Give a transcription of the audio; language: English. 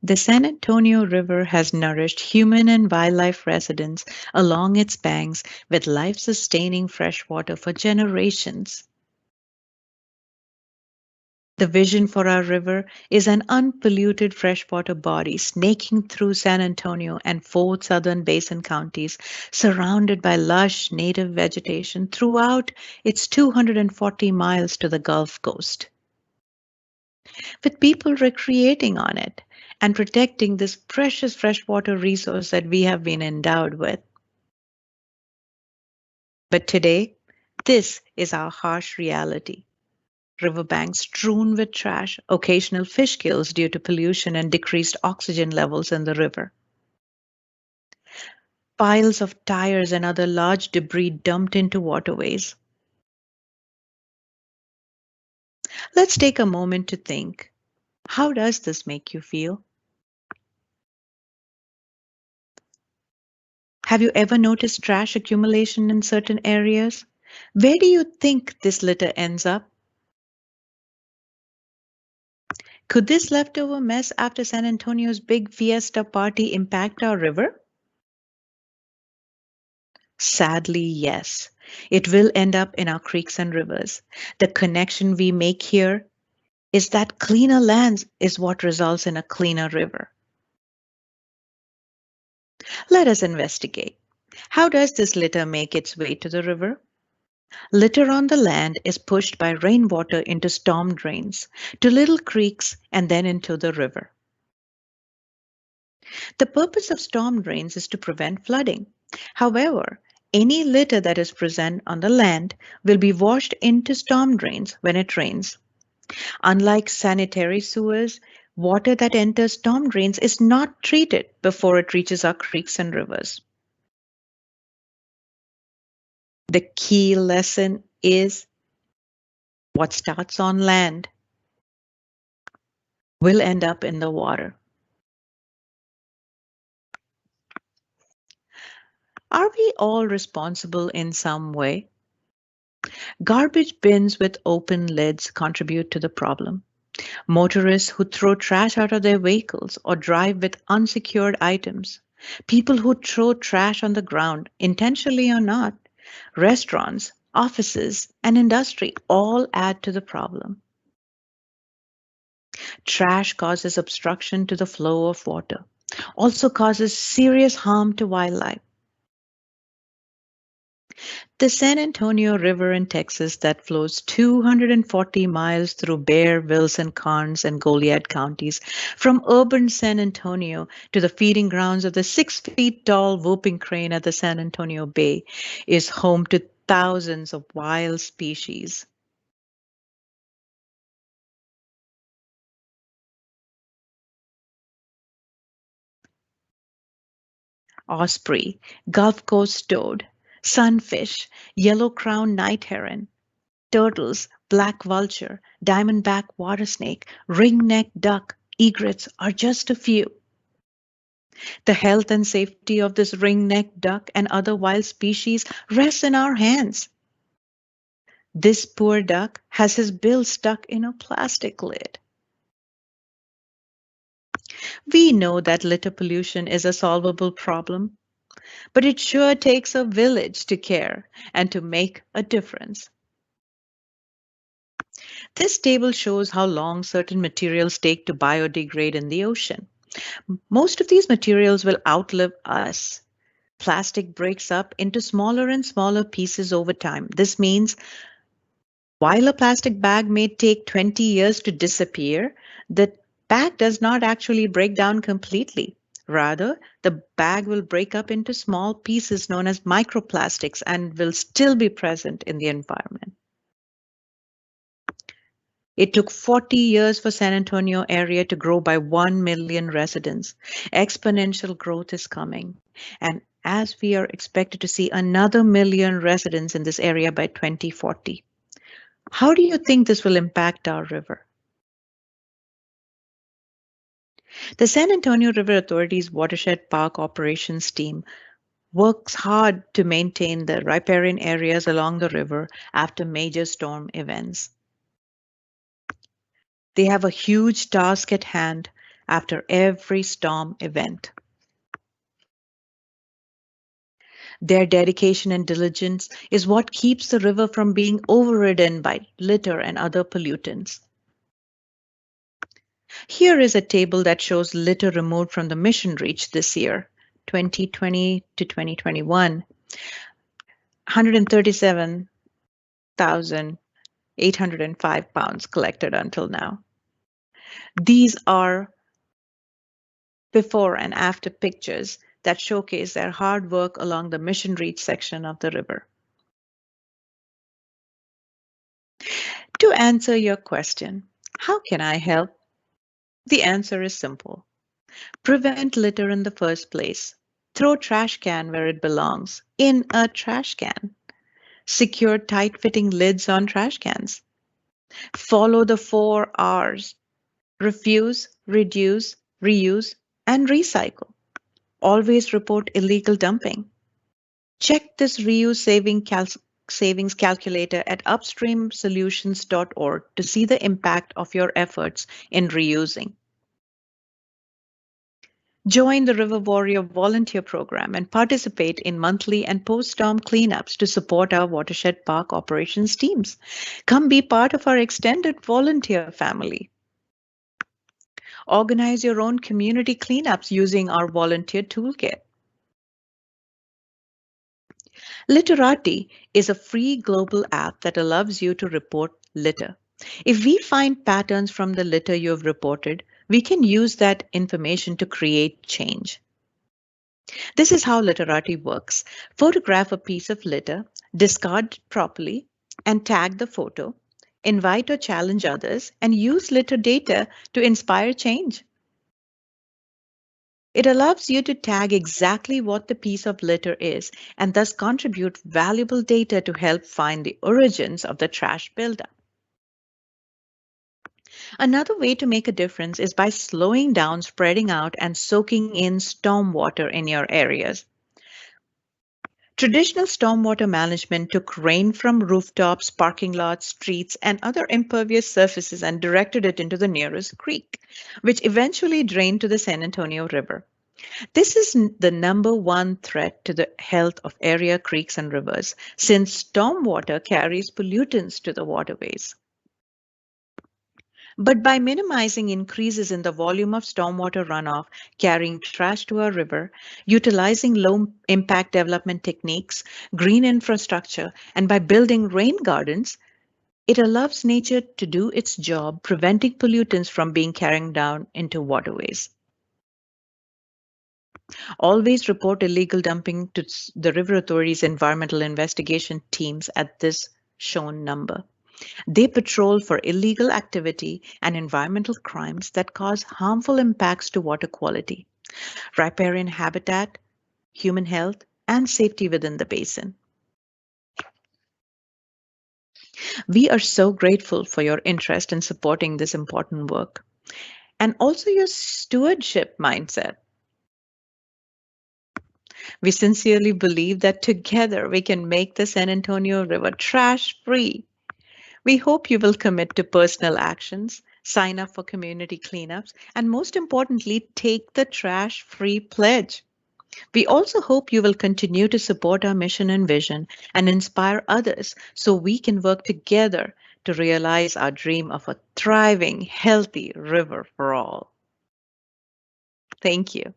The San Antonio River has nourished human and wildlife residents along its banks with life-sustaining fresh water for generations. The vision for our river is an unpolluted freshwater body snaking through San Antonio and four southern basin counties, surrounded by lush native vegetation throughout its 240 miles to the Gulf Coast, with people recreating on it and protecting this precious freshwater resource that we have been endowed with. But today, this is our harsh reality. Riverbanks strewn with trash, occasional fish kills due to pollution and decreased oxygen levels in the river, piles of tires and other large debris dumped into waterways. Let's take a moment to think. How does this make you feel? Have you ever noticed trash accumulation in certain areas? Where do you think this litter ends up? Could this leftover mess after San Antonio's big Fiesta party impact our river? Sadly, yes. It will end up in our creeks and rivers. The connection we make here is that cleaner lands is what results in a cleaner river. Let us investigate. How does this litter make its way to the river? Litter on the land is pushed by rainwater into storm drains, to little creeks, and then into the river. The purpose of storm drains is to prevent flooding. However, any litter that is present on the land will be washed into storm drains when it rains. Unlike sanitary sewers, water that enters storm drains is not treated before it reaches our creeks and rivers. The key lesson is what starts on land will end up in the water. Are we all responsible in some way? Garbage bins with open lids contribute to the problem. Motorists who throw trash out of their vehicles or drive with unsecured items. People who throw trash on the ground, intentionally or not. Restaurants, offices, and industry all add to the problem. Trash causes obstruction to the flow of water, also causes serious harm to wildlife. The San Antonio River in Texas that flows 240 miles through Bear, Wilson, Karnes, and Goliad counties, from urban San Antonio to the feeding grounds of the 6 feet tall whooping crane at the San Antonio Bay, is home to thousands of wild species. Osprey, Gulf Coast toad, sunfish, yellow-crowned night heron, turtles, black vulture, diamondback water snake, ring-necked duck, egrets are just a few. The health and safety of this ring-necked duck and other wild species rests in our hands. This poor duck has his bill stuck in a plastic lid. We know that litter pollution is a solvable problem, but it sure takes a village to care and to make a difference. This table shows how long certain materials take to biodegrade in the ocean. Most of these materials will outlive us. Plastic breaks up into smaller and smaller pieces over time. This means while a plastic bag may take 20 years to disappear, the bag does not actually break down completely. Rather, the bag will break up into small pieces known as microplastics and will still be present in the environment. It took 40 years for San Antonio area to grow by 1 million residents. Exponential growth is coming. And as we are expected to see another million residents in this area by 2040. How do you think this will impact our river? The San Antonio River Authority's Watershed Park Operations team works hard to maintain the riparian areas along the river after major storm events. They have a huge task at hand, after every storm event. Their dedication and diligence is what keeps the river from being overridden by litter and other pollutants. Here is a table that shows litter removed from the Mission Reach this year, 2020 to 2021, 137,805 pounds collected until now. These are before and after pictures that showcase their hard work along the Mission Reach section of the river. To answer your question, how can I help? The answer is simple. Prevent litter in the first place. Throw trash can where it belongs, in a trash can. Secure tight-fitting lids on trash cans. Follow the 4 Rs. Refuse, reduce, reuse, and recycle. Always report illegal dumping. Check this reuse savings calculator at upstreamsolutions.org to see the impact of your efforts in reusing. Join the River Warrior volunteer program and participate in monthly and post-storm cleanups to support our Watershed Park operations teams. Come be part of our extended volunteer family. Organize your own community cleanups using our volunteer toolkit. Literati is a free global app that allows you to report litter. If we find patterns from the litter you have reported, we can use that information to create change. This is how Literati works. Photograph a piece of litter, discard it properly, and tag the photo. Invite or challenge others, and use litter data to inspire change. It allows you to tag exactly what the piece of litter is and thus contribute valuable data to help find the origins of the trash buildup. Another way to make a difference is by slowing down, spreading out, and soaking in stormwater in your areas. Traditional stormwater management took rain from rooftops, parking lots, streets, and other impervious surfaces and directed it into the nearest creek, which eventually drained to the San Antonio River. This is the number one threat to the health of area creeks and rivers, since stormwater carries pollutants to the waterways. But by minimizing increases in the volume of stormwater runoff carrying trash to our river, utilizing low impact development techniques, green infrastructure, and by building rain gardens, it allows nature to do its job, preventing pollutants from being carried down into waterways. Always report illegal dumping to the River Authority's environmental investigation teams at this shown number. They patrol for illegal activity and environmental crimes that cause harmful impacts to water quality, riparian habitat, human health, and safety within the basin. We are so grateful for your interest in supporting this important work and also your stewardship mindset. We sincerely believe that together we can make the San Antonio River trash-free. We hope you will commit to personal actions, sign up for community cleanups, and most importantly, take the trash-free pledge. We also hope you will continue to support our mission and vision and inspire others so we can work together to realize our dream of a thriving, healthy river for all. Thank you.